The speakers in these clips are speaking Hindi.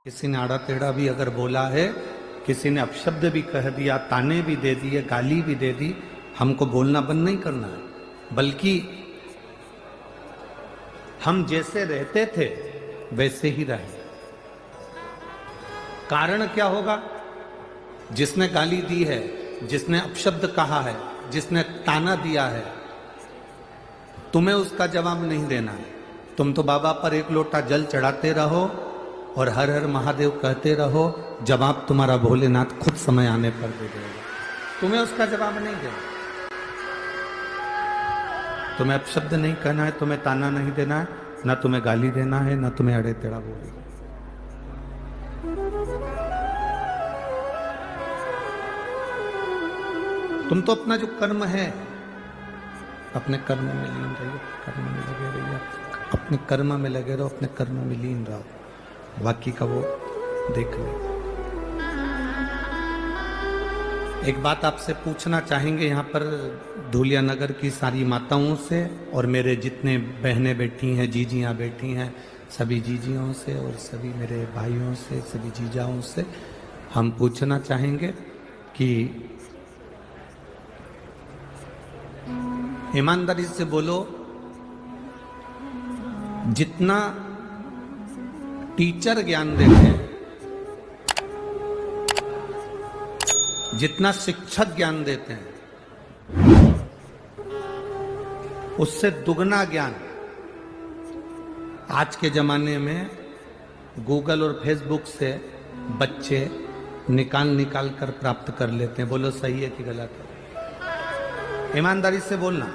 किसी ने आड़ा टेढ़ा भी अगर बोला है, किसी ने अपशब्द भी कह दिया, ताने भी दे दिए, गाली भी दे दी, हमको बोलना बंद नहीं करना है, बल्कि हम जैसे रहते थे वैसे ही रहे। कारण क्या होगा? जिसने गाली दी है, जिसने अपशब्द कहा है, जिसने ताना दिया है, तुम्हें उसका जवाब नहीं देना है। तुम तो बाबा पर एक लोटा जल चढ़ाते रहो और हर हर महादेव कहते रहो, जवाब तुम्हारा भोलेनाथ खुद समय आने पर दे देगा। तुम्हें उसका जवाब नहीं देना। तुम्हें अपशब्द नहीं कहना है, तुम्हें ताना नहीं देना है, ना तुम्हें गाली देना है, ना तुम्हें अड़े टेढ़ा बोलना। तुम तो अपना जो कर्म है, अपने कर्म में लीन रहिए, कर्म में लगे रहिए, अपने कर्म में लगे रहो, अपने कर्म में लीन रहो, बाकी का वो देख ले। एक बात आपसे पूछना चाहेंगे यहाँ पर धूलिया नगर की सारी माताओं से और मेरे जितने बहनें बैठी हैं, जीजियाँ बैठी हैं, सभी जीजियों से और सभी मेरे भाइयों से, सभी जीजाओं से हम पूछना चाहेंगे कि ईमानदारी से बोलो, जितना टीचर ज्ञान देते हैं, जितना शिक्षक ज्ञान देते हैं, उससे दुगना ज्ञान आज के जमाने में गूगल और फेसबुक से बच्चे निकाल कर प्राप्त कर लेते हैं। बोलो सही है कि गलत है? ईमानदारी से बोलना,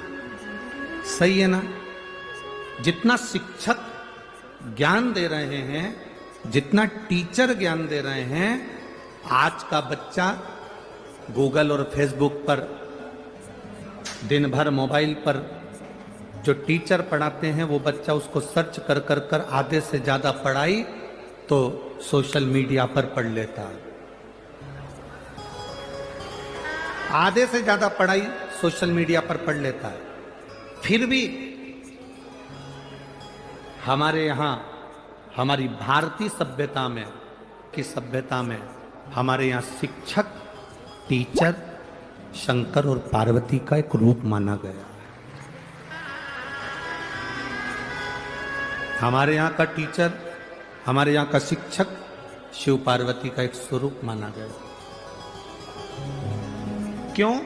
सही है ना? जितना शिक्षक ज्ञान दे रहे हैं, जितना टीचर ज्ञान दे रहे हैं, आज का बच्चा गूगल और फेसबुक पर दिन भर मोबाइल पर जो टीचर पढ़ाते हैं वो बच्चा उसको सर्च कर आधे से ज्यादा पढ़ाई तो सोशल मीडिया पर पढ़ लेता है। आधे से ज्यादा पढ़ाई सोशल मीडिया पर पढ़ लेता है। फिर भी हमारे यहाँ, हमारी भारतीय सभ्यता में की सभ्यता में हमारे यहाँ शिक्षक, टीचर शंकर और पार्वती का एक रूप माना गया। हमारे यहाँ का टीचर, हमारे यहाँ का शिक्षक शिव पार्वती का एक स्वरूप माना गया। क्यों?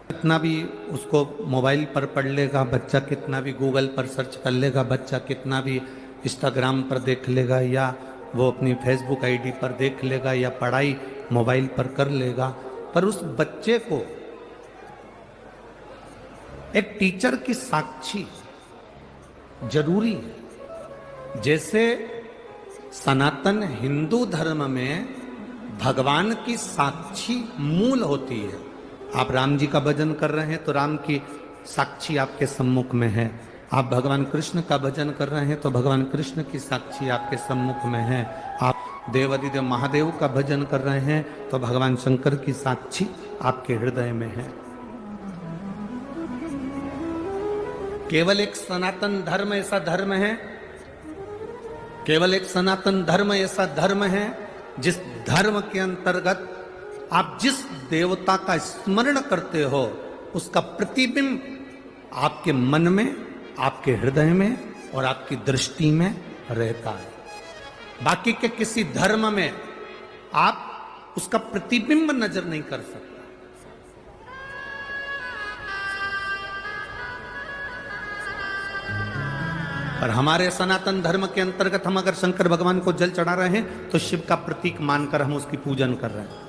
कितना भी उसको मोबाइल पर पढ़ लेगा बच्चा, कितना भी गूगल पर सर्च कर लेगा बच्चा, कितना भी इंस्टाग्राम पर देख लेगा, या वो अपनी फेसबुक आईडी पर देख लेगा, या पढ़ाई मोबाइल पर कर लेगा, पर उस बच्चे को एक टीचर की साक्षी जरूरी है। जैसे सनातन हिंदू धर्म में भगवान की साक्षी मूल होती है। आप राम जी का भजन कर रहे हैं तो राम की साक्षी आपके सम्मुख में है। आप भगवान कृष्ण का भजन कर रहे हैं तो भगवान कृष्ण की साक्षी आपके सम्मुख में है। आप देवादिदेव महादेव का भजन कर रहे हैं तो भगवान शंकर की साक्षी आपके हृदय में है। केवल एक सनातन धर्म ऐसा धर्म है, केवल एक सनातन धर्म ऐसा धर्म है जिस धर्म के अंतर्गत आप जिस देवता का स्मरण करते हो उसका प्रतिबिंब आपके मन में, आपके हृदय में और आपकी दृष्टि में रहता है। बाकी के किसी धर्म में आप उसका प्रतिबिंब नजर नहीं कर सकते। पर हमारे सनातन धर्म के अंतर्गत हम अगर शंकर भगवान को जल चढ़ा रहे हैं तो शिव का प्रतीक मानकर हम उसकी पूजन कर रहे हैं।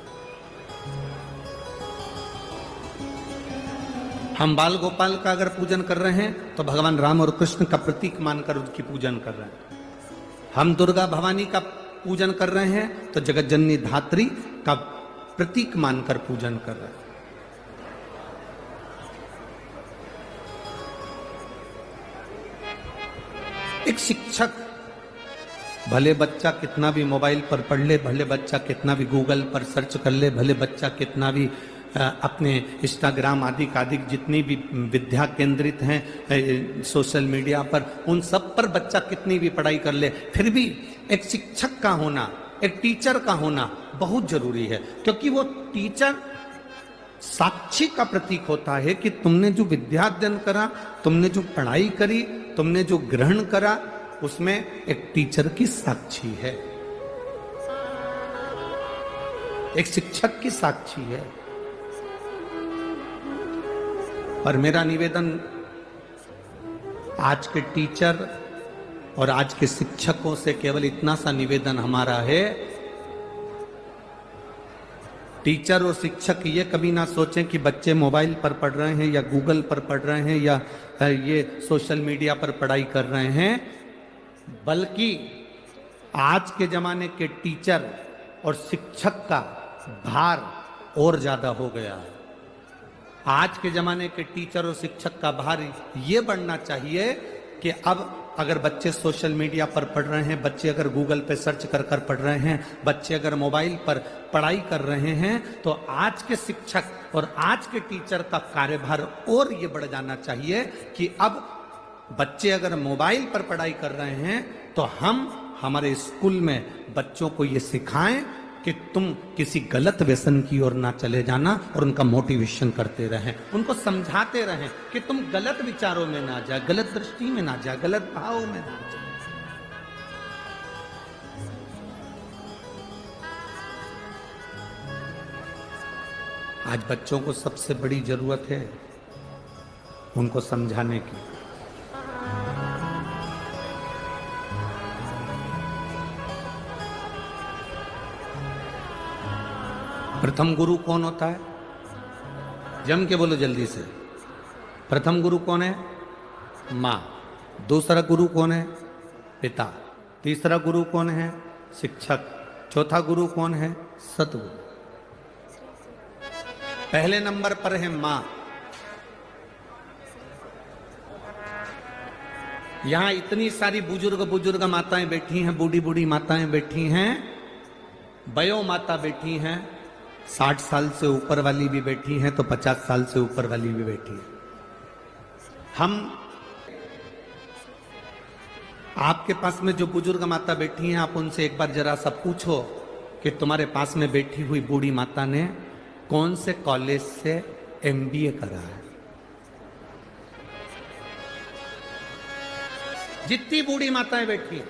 हम बाल गोपाल का अगर पूजन कर रहे हैं तो भगवान राम और कृष्ण का प्रतीक मानकर उनकी पूजन कर रहे हैं। हम दुर्गा भवानी का पूजन कर रहे हैं तो जगत जननी धात्री का प्रतीक मानकर पूजन कर रहे हैं। एक शिक्षक, भले बच्चा कितना भी मोबाइल पर पढ़ ले, भले बच्चा कितना भी गूगल पर सर्च कर ले, भले बच्चा कितना भी अपने इंस्टाग्राम आदि जितनी भी विद्या केंद्रित हैं सोशल मीडिया पर, उन सब पर बच्चा कितनी भी पढ़ाई कर ले, फिर भी एक शिक्षक का होना, एक टीचर का होना बहुत जरूरी है, क्योंकि वो टीचर साक्षी का प्रतीक होता है कि तुमने जो विद्याध्ययन करा, तुमने जो पढ़ाई करी, तुमने जो ग्रहण करा, उसमें एक टीचर की साक्षी है, एक शिक्षक की साक्षी है। और मेरा निवेदन आज के टीचर और आज के शिक्षकों से केवल इतना सा निवेदन हमारा है, टीचर और शिक्षक ये कभी ना सोचें कि बच्चे मोबाइल पर पढ़ रहे हैं या गूगल पर पढ़ रहे हैं या ये सोशल मीडिया पर पढ़ाई कर रहे हैं, बल्कि आज के जमाने के टीचर और शिक्षक का भार और ज्यादा हो गया है। आज के जमाने के टीचर और शिक्षक का भार ये बढ़ना चाहिए कि अब अगर बच्चे सोशल मीडिया पर पढ़ रहे हैं, बच्चे अगर गूगल पे सर्च कर कर पढ़ रहे हैं, बच्चे अगर मोबाइल पर पढ़ाई कर रहे हैं, तो आज के शिक्षक और आज के टीचर का कार्यभार और ये बढ़ जाना चाहिए कि अब बच्चे अगर मोबाइल पर पढ़ाई कर रहे हैं तो हम हमारे स्कूल में बच्चों को ये सिखाएं कि तुम किसी गलत व्यसन की ओर ना चले जाना, और उनका मोटिवेशन करते रहें, उनको समझाते रहें कि तुम गलत विचारों में ना जाए, गलत दृष्टि में ना जाए, गलत भाव में ना जाए। आज बच्चों को सबसे बड़ी जरूरत है उनको समझाने की। प्रथम गुरु कौन होता है? जम के बोलो जल्दी से। प्रथम गुरु कौन है? माँ। दूसरा गुरु कौन है? पिता। तीसरा गुरु कौन है? शिक्षक। चौथा गुरु कौन है? सतगुरु। पहले नंबर पर है माँ। यहां इतनी सारी बुजुर्ग माताएं बैठी हैं, बूढ़ी बूढ़ी माताएं बैठी हैं, वयो माता बैठी हैं, 60 साल से ऊपर वाली भी बैठी हैं, तो 50 साल से ऊपर वाली भी बैठी है। हम आपके पास में जो बुजुर्ग माता बैठी हैं, आप उनसे एक बार जरा सा पूछो कि तुम्हारे पास में बैठी हुई बूढ़ी माता ने कौन से कॉलेज से MBA करा है। जितनी बूढ़ी माताएं बैठी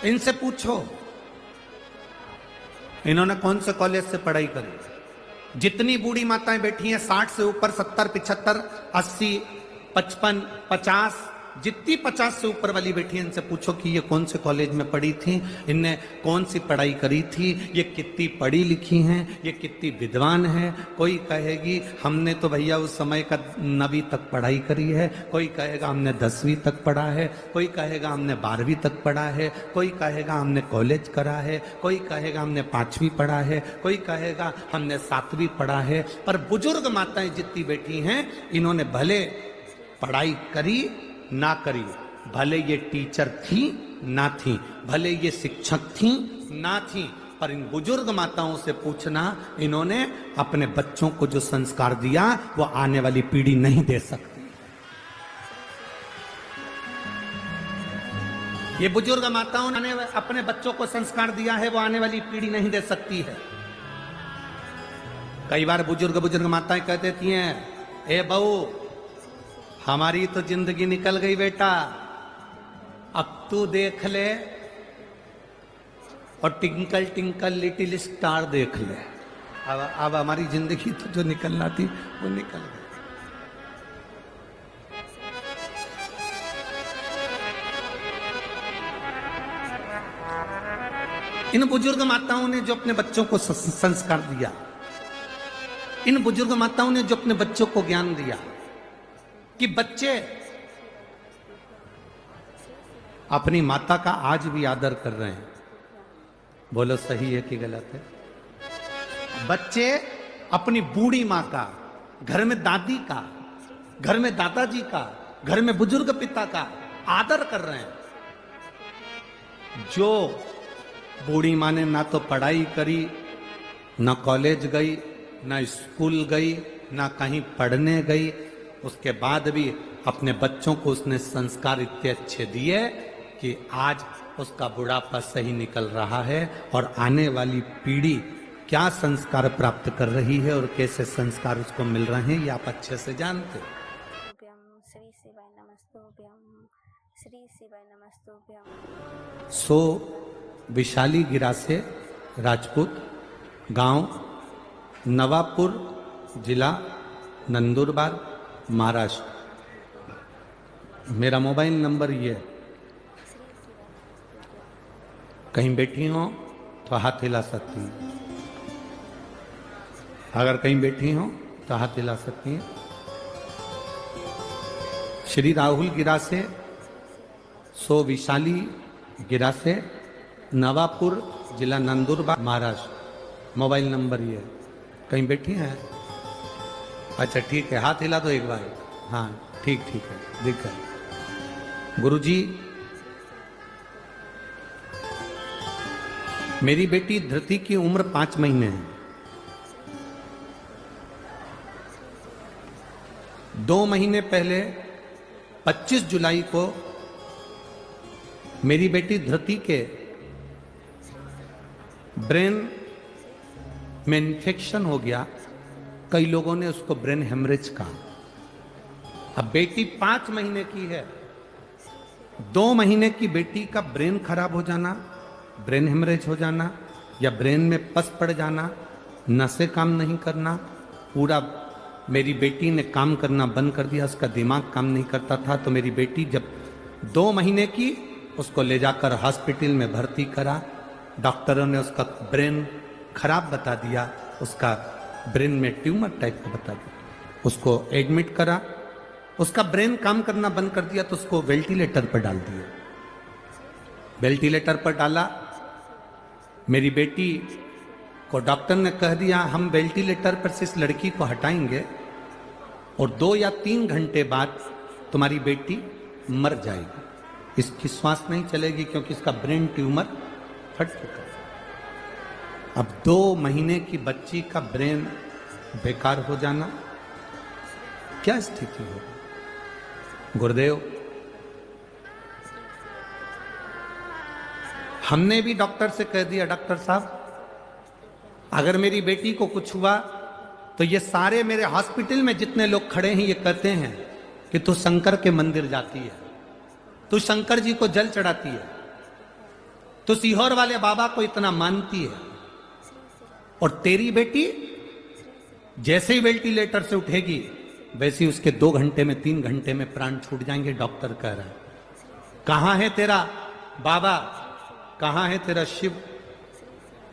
इनसे पूछो इन्होंने कौन से कॉलेज से पढ़ाई करी। जितनी बूढ़ी माताएं बैठी हैं 60 से ऊपर, 70, 75, 80, 55, 50, जितनी 50 से ऊपर वाली बैठी हैं इनसे पूछो कि ये कौन से कॉलेज में पढ़ी थी, इनने कौन सी पढ़ाई करी थी, ये कितनी पढ़ी लिखी हैं, ये कितनी विद्वान है। कोई कहेगी हमने तो भैया उस समय का 9वीं तक पढ़ाई करी है, कोई कहेगा हमने 10वीं तक पढ़ा है, कोई कहेगा हमने 12वीं तक पढ़ा है, कोई कहेगा हमने कॉलेज करा है, कोई कहेगा हमने 5वीं पढ़ा है, कोई कहेगा हमने 7वीं पढ़ा है। पर बुजुर्ग माताएं जितनी बैठी हैं इन्होंने भले पढ़ाई करी ना करी, भले ये टीचर थी ना थी, भले ये शिक्षक थी ना थी, पर इन बुजुर्ग माताओं से पूछना इन्होंने अपने बच्चों को जो संस्कार दिया वो आने वाली पीढ़ी नहीं दे सकती। ये बुजुर्ग माताओं ने अपने बच्चों को संस्कार दिया है, वो आने वाली पीढ़ी नहीं दे सकती है। कई बार बुजुर्ग माताएं कह देती हैं, ए बहू हमारी तो जिंदगी निकल गई बेटा, अब तू देख ले और टिंकल टिंकल लिटिल स्टार देख ले। अब हमारी जिंदगी तो जो निकलना थी वो निकल गई। इन बुजुर्ग माताओं ने जो अपने बच्चों को संस्कार दिया, इन बुजुर्ग माताओं ने जो अपने बच्चों को ज्ञान दिया कि बच्चे अपनी माता का आज भी आदर कर रहे हैं। बोलो सही है कि गलत है? बच्चे अपनी बूढ़ी माँ का, घर में दादी का, घर में दादाजी का, घर में बुजुर्ग पिता का आदर कर रहे हैं। जो बूढ़ी माँ ने ना तो पढ़ाई करी, ना कॉलेज गई, ना स्कूल गई, ना कहीं पढ़ने गई, उसके बाद भी अपने बच्चों को उसने संस्कार इतने अच्छे दिए कि आज उसका बुढ़ापा सही निकल रहा है और आने वाली पीढ़ी क्या संस्कार प्राप्त कर रही है और कैसे संस्कार उसको मिल रहे हैं, ये आप अच्छे से जानते हो। श्री शिवाय नमस्तुभ्यं, श्री शिवाय नमस्तुभ्यं। सो विशाली गिरा से राजपूत, गांव नवापुर, जिला नंदुरबार, महाराष्ट्र। मेरा मोबाइल नंबर ये है, कहीं बैठी हो तो हाथ हिला सकती हैं, अगर कहीं बैठी हो तो हाथ हिला सकती हैं। श्री राहुल गिरा से, सो विशाली गिरा से, नवापुर, जिला नंदुरबार, महाराष्ट्र। मोबाइल नंबर ये है, कहीं बैठी हैं? अच्छा ठीक है, हाथ हिला दो एक बार। हाँ ठीक ठीक है, दिख है। गुरुजी, मेरी बेटी धृति की उम्र 5 महीने है। 2 महीने पहले 25 जुलाई को मेरी बेटी धृति के ब्रेन में इन्फेक्शन हो गया। कई लोगों ने उसको ब्रेन हेमरेज कहा। अब बेटी 5 महीने की है, 2 महीने की बेटी का ब्रेन खराब हो जाना, ब्रेन हेमरेज हो जाना या ब्रेन में पस पड़ जाना, नसें काम नहीं करना, पूरा मेरी बेटी ने काम करना बंद कर दिया, उसका दिमाग काम नहीं करता था। तो मेरी बेटी जब 2 महीने की, उसको ले जाकर हॉस्पिटल में भर्ती करा। डॉक्टरों ने उसका ब्रेन खराब बता दिया, उसका ब्रेन में ट्यूमर टाइप का बता दिया। उसको एडमिट करा, उसका ब्रेन काम करना बंद कर दिया तो उसको वेंटिलेटर पर डाल दिया। वेंटिलेटर पर डाला, मेरी बेटी को डॉक्टर ने कह दिया हम वेंटिलेटर पर से इस लड़की को हटाएंगे और 2 या 3 घंटे बाद तुम्हारी बेटी मर जाएगी, इसकी श्वास नहीं चलेगी क्योंकि इसका ब्रेन ट्यूमर फट चुका है। अब 2 महीने की बच्ची का ब्रेन बेकार हो जाना, क्या स्थिति होगी? गुरुदेव, हमने भी डॉक्टर से कह दिया, डॉक्टर साहब अगर मेरी बेटी को कुछ हुआ तो ये सारे मेरे हॉस्पिटल में जितने लोग खड़े हैं ये कहते हैं कि तू शंकर के मंदिर जाती है, तू शंकर जी को जल चढ़ाती है, तू सीहोर वाले बाबा को इतना मानती है, और तेरी बेटी जैसे ही वेंटिलेटर से उठेगी वैसे ही उसके 2 घंटे में 3 घंटे में प्राण छूट जाएंगे। डॉक्टर कह रहा है कहां है तेरा बाबा, कहां है तेरा शिव?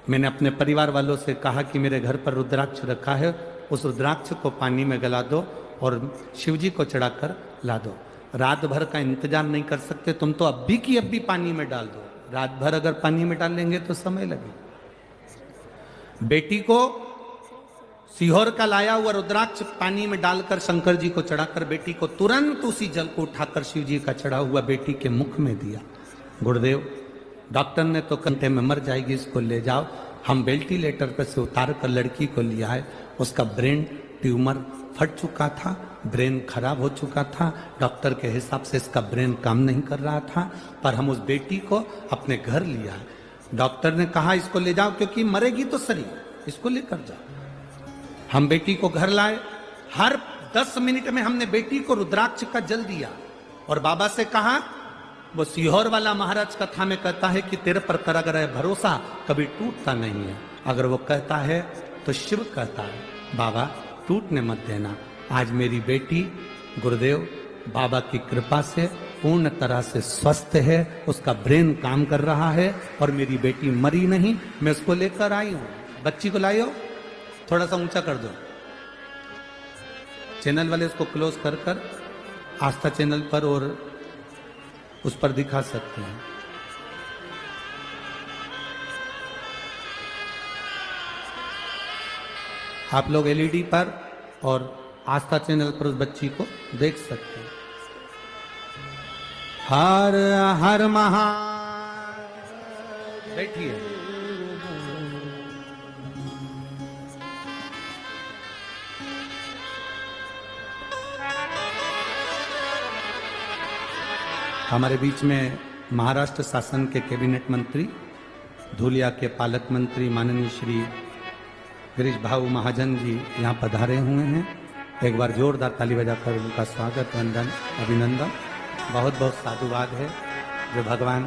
मैंने अपने परिवार वालों से कहा कि मेरे घर पर रुद्राक्ष रखा है, उस रुद्राक्ष को पानी में गला दो और शिव जी को चढ़ाकर ला दो। रात भर का इंतजार नहीं कर सकते तुम तो अभी की अभी पानी में डाल दो। रात भर अगर पानी में डालेंगे तो समय लगेगा। बेटी को सीहोर का लाया हुआ रुद्राक्ष पानी में डालकर शंकर जी को चढ़ाकर बेटी को तुरंत उसी जल को उठाकर शिव जी का चढ़ा हुआ बेटी के मुख में दिया। गुरुदेव, डॉक्टर ने तो घंटे में मर जाएगी, इसको ले जाओ। हम वेंटिलेटर पर से उतार कर लड़की को लिया है, उसका ब्रेन ट्यूमर फट चुका था, ब्रेन खराब हो चुका था। डॉक्टर के हिसाब से इसका ब्रेन काम नहीं कर रहा था, पर हम उस बेटी को अपने घर लिया है। डॉक्टर ने कहा इसको ले जाओ क्योंकि मरेगी तो सही, इसको लेकर जाओ। हम बेटी को घर लाए, हर 10 मिनट में हमने बेटी को रुद्राक्ष का जल दिया और बाबा से कहा, वो सीहोर वाला महाराज कथा में कहता है कि तेरे पर कर अगर है भरोसा कभी टूटता नहीं है। अगर वो कहता है तो शिव कहता है बाबा टूटने मत देना। आज मेरी बेटी गुरुदेव बाबा की कृपा से पूर्ण तरह से स्वस्थ है, उसका ब्रेन काम कर रहा है और मेरी बेटी मरी नहीं। मैं उसको लेकर आई हूं। बच्ची को लाई हो, थोड़ा सा ऊंचा कर दो, चैनल वाले उसको क्लोज कर कर आस्था चैनल पर और उस पर दिखा सकते हैं। आप लोग एलईडी पर और आस्था चैनल पर उस बच्ची को देख सकते हैं। हर हर महा बैठिए। हमारे बीच में महाराष्ट्र शासन के कैबिनेट मंत्री, धुलिया के पालक मंत्री माननीय श्री गिरीश भाऊ महाजन जी यहाँ पधारे हुए हैं। एक बार जोरदार ताली बजाकर उनका स्वागत, वंदन, अभिनंदन। बहुत बहुत साधुवाद है जो भगवान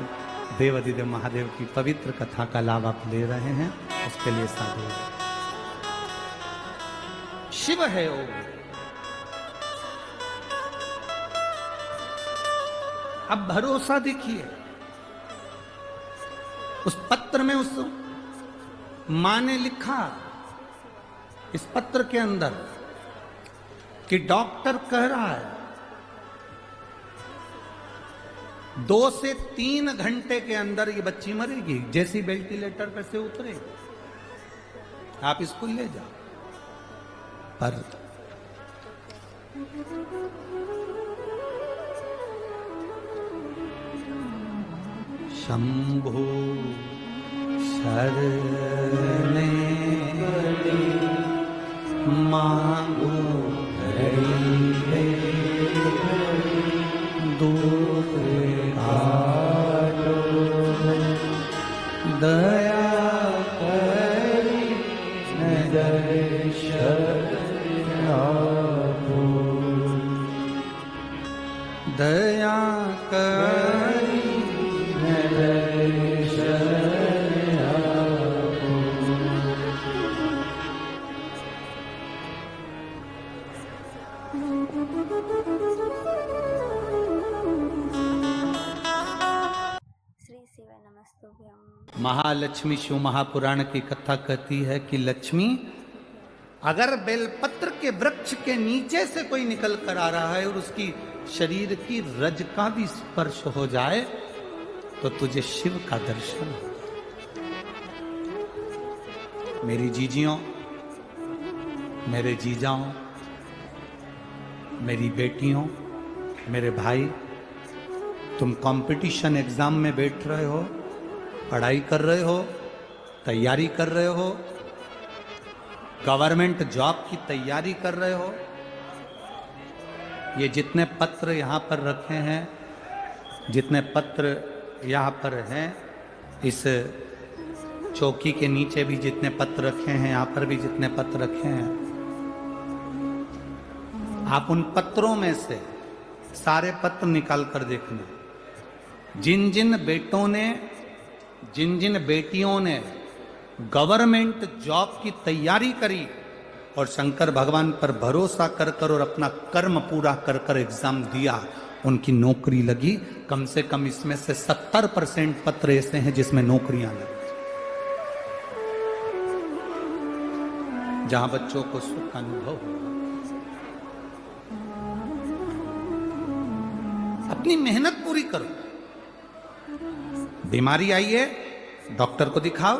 देव अधिदेव महादेव की पवित्र कथा का लाभ आप ले रहे हैं, उसके लिए साधुवाद। शिव है वो, अब भरोसा देखिए उस पत्र में, उस मां ने लिखा इस पत्र के अंदर कि डॉक्टर कह रहा है 2 से 3 घंटे के अंदर ये बच्ची मरेगी, जैसी वेंटिलेटर पर से उतरे आप इसको ले जाओ। पर शंभु शरणे मांगो घड़ी दूत काटो दया करी दर्शन आपो, दया करी महालक्ष्मी शिव महापुराण की कथा कहती है कि लक्ष्मी अगर बेलपत्र के वृक्ष के नीचे से कोई निकल कर आ रहा है और उसकी शरीर की रज का भी स्पर्श हो जाए तो तुझे शिव का दर्शन हो। मेरी जीजियों, मेरे जीजाओं, मेरी बेटियों, मेरे भाई, तुम कंपटीशन एग्जाम में बैठ रहे हो, पढ़ाई कर रहे हो, तैयारी कर रहे हो, गवर्नमेंट जॉब की तैयारी कर रहे हो। ये जितने पत्र यहाँ पर रखे हैं, जितने पत्र यहाँ पर हैं, इस चौकी के नीचे भी जितने पत्र रखे हैं, यहाँ पर भी जितने पत्र रखे हैं, आप उन पत्रों में से सारे पत्र निकाल कर देखना। जिन जिन बेटों ने, जिन जिन बेटियों ने गवर्नमेंट जॉब की तैयारी करी और शंकर भगवान पर भरोसा कर कर और अपना कर्म पूरा कर कर एग्जाम दिया, उनकी नौकरी लगी। कम से कम इसमें से 70% पत्र ऐसे हैं जिसमें नौकरियां लगी, जहां बच्चों को सुख का अनुभव हो। अपनी मेहनत पूरी करो। बीमारी आई है, डॉक्टर को दिखाओ।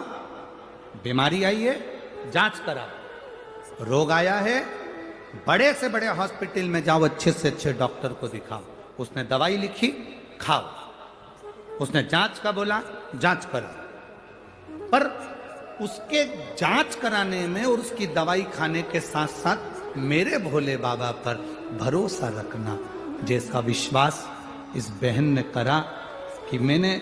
बीमारी आई है, जांच कराओ। रोग आया है, बड़े से बड़े हॉस्पिटल में जाओ, अच्छे से अच्छे डॉक्टर को दिखाओ। उसने दवाई लिखी, खाओ। उसने जांच का बोला, जांच करो। पर उसके जांच कराने में और उसकी दवाई खाने के साथ साथ मेरे भोले बाबा पर भरोसा रखना। जैसा विश्वास इस बहन ने करा कि मैंने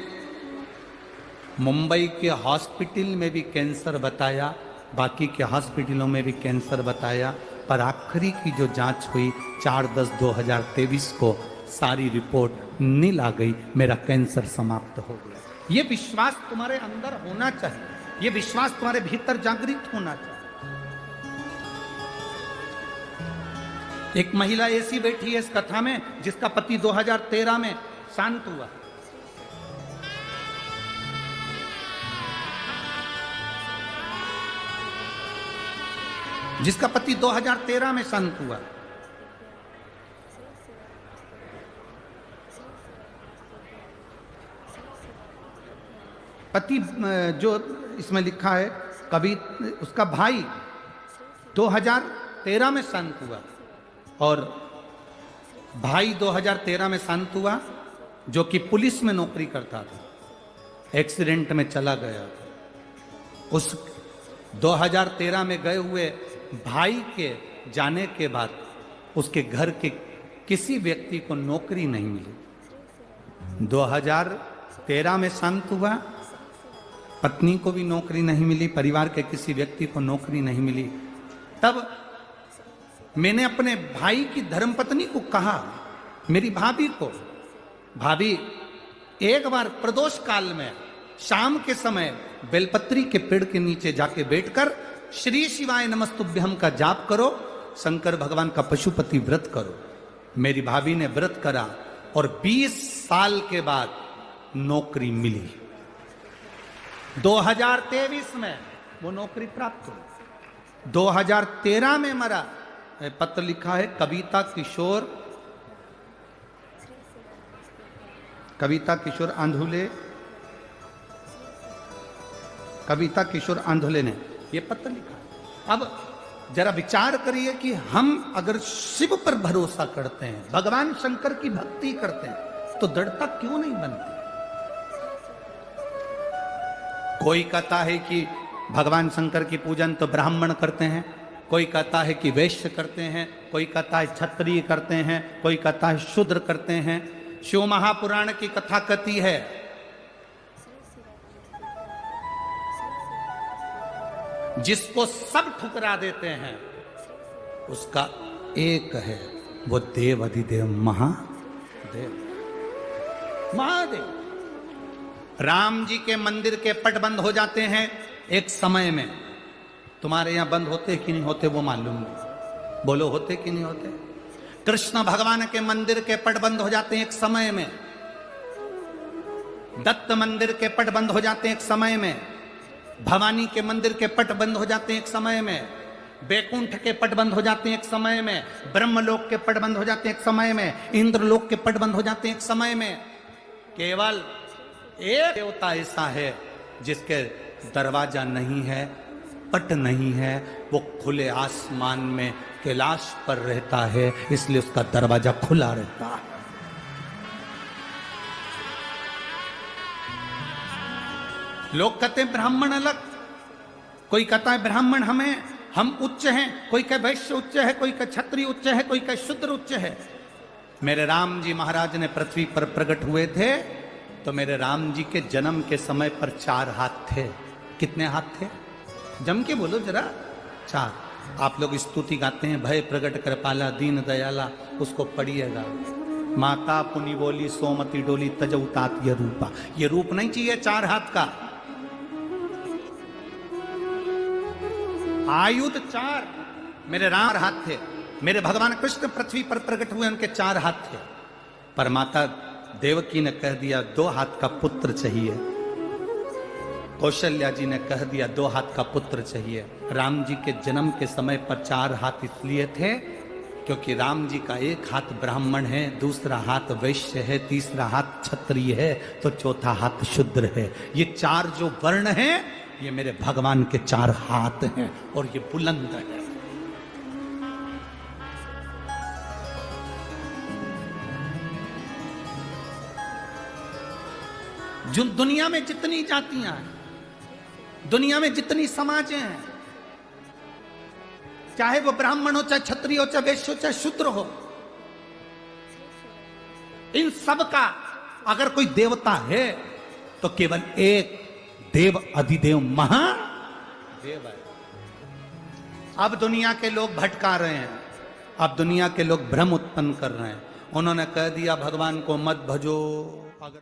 मुंबई के हॉस्पिटल में भी कैंसर बताया, बाकी के हॉस्पिटलों में भी कैंसर बताया, पर आखिरी की जो जांच हुई 4/10/2023 को सारी रिपोर्ट नील आ गई, मेरा कैंसर समाप्त हो गया। ये विश्वास तुम्हारे अंदर होना चाहिए, ये विश्वास तुम्हारे भीतर जागृत होना चाहिए। एक महिला ऐसी बैठी है इस कथा में जिसका पति 2013 में शांत हुआ। जिसका पति 2013 में शांत हुआ। पति जो इसमें लिखा है, कभी उसका भाई 2013 में शांत हुआ और भाई 2013 में शांत हुआ, जो कि पुलिस में नौकरी करता था, एक्सीडेंट में चला गया। उस 2013 में गए हुए भाई के जाने के बाद उसके घर के किसी व्यक्ति को नौकरी नहीं मिली। 13 में शांत हुआ, पत्नी को भी नौकरी नहीं मिली, परिवार के किसी व्यक्ति को नौकरी नहीं मिली। तब मैंने अपने भाई की धर्मपत्नी को कहा, मेरी भाभी को, भाभी एक बार प्रदोष काल में शाम के समय बेलपत्री के पेड़ के नीचे जाके बैठकर श्री शिवाय नमस्तुभ्यम का जाप करो, शंकर भगवान का पशुपति व्रत करो। मेरी भाभी ने व्रत करा और 20 साल के बाद नौकरी मिली। 2023 में वो नौकरी प्राप्त हुई। 2013 में मरा। पत्र लिखा है कविता किशोर आंधुले ने ये पत्र लिखा है। अब जरा विचार करिए कि हम अगर शिव पर भरोसा करते हैं, भगवान शंकर की भक्ति करते हैं, तो दृढ़ता क्यों नहीं बनती? कोई कहता है कि भगवान शंकर की पूजन तो ब्राह्मण करते हैं, कोई कहता है कि वैश्य करते हैं, कोई कहता है क्षत्रिय करते हैं, कोई कहता है शूद्र करते हैं। शिव महापुराण की कथा कहती है जिसको सब ठुकरा देते हैं उसका एक है, वो देव अधिदेव महादेव। राम जी के मंदिर के पट बंद हो जाते हैं एक समय में। तुम्हारे यहां बंद होते कि नहीं होते वो मालूम नहीं, बोलो होते कि नहीं होते? कृष्ण भगवान के मंदिर के पट बंद हो जाते हैं एक समय में, दत्त मंदिर के पट बंद हो जाते हैं एक समय में, भवानी के मंदिर के पट बंद हो जाते हैं एक समय में, बैकुंठ के पट बंद हो जाते हैं एक समय में, ब्रह्मलोक के पट बंद हो जाते हैं एक समय में, इंद्रलोक के पट बंद हो जाते हैं एक समय में। केवल एक देवता ऐसा है जिसके दरवाजा नहीं है, पट नहीं है, वो खुले आसमान में कैलाश पर रहता है, इसलिए उसका दरवाजा खुला रहता है। लोग कहते हैं ब्राह्मण अलग, कोई कहता है ब्राह्मण हम उच्च हैं, कोई कहे वैश्य उच्च है, कोई कहे क्षत्रिय उच्च है, कोई कहे शूद्र उच्च है। मेरे राम जी महाराज ने पृथ्वी पर प्रकट हुए थे तो मेरे राम जी के जन्म के समय पर 4 हाथ थे। कितने हाथ थे? जम के बोलो जरा। 4। आप लोग स्तुति गाते हैं, भय प्रगट कर पाला दीन दयाला, उसको पढ़िएगा। माता पुनि बोली सोमती डोली तजऊ तात ये रूपा। ये रूप नहीं चाहिए 4 हाथ का। आयुध 4। मेरे राम हाथ थे, मेरे भगवान कृष्ण पृथ्वी पर प्रकट हुए, उनके 4 हाथ थे। पर माता देवकी ने कह दिया 2 हाथ का पुत्र चाहिए। कौशल्या जी ने कह दिया 2 हाथ का पुत्र चाहिए। राम जी के जन्म के समय पर 4 हाथ इसलिए थे क्योंकि राम जी का एक हाथ ब्राह्मण है, दूसरा हाथ वैश्य है, तीसरा हाथ क्षत्रिय है, तो चौथा हाथ शूद्र है। ये 4 जो वर्ण हैं, ये मेरे भगवान के 4 हाथ हैं और ये बुलंद है। जो दुनिया में जितनी जातियां हैं, दुनिया में जितनी समाजें हैं, चाहे वो ब्राह्मण हो, चाहे क्षत्रिय हो, चाहे वैश्य हो, चाहे शूद्र हो, इन सब का अगर कोई देवता है तो केवल एक देव अधिदेव महादेव है। अब दुनिया के लोग भटका रहे हैं, अब दुनिया के लोग भ्रम उत्पन्न कर रहे हैं। उन्होंने कह दिया भगवान को मत भजो। अगर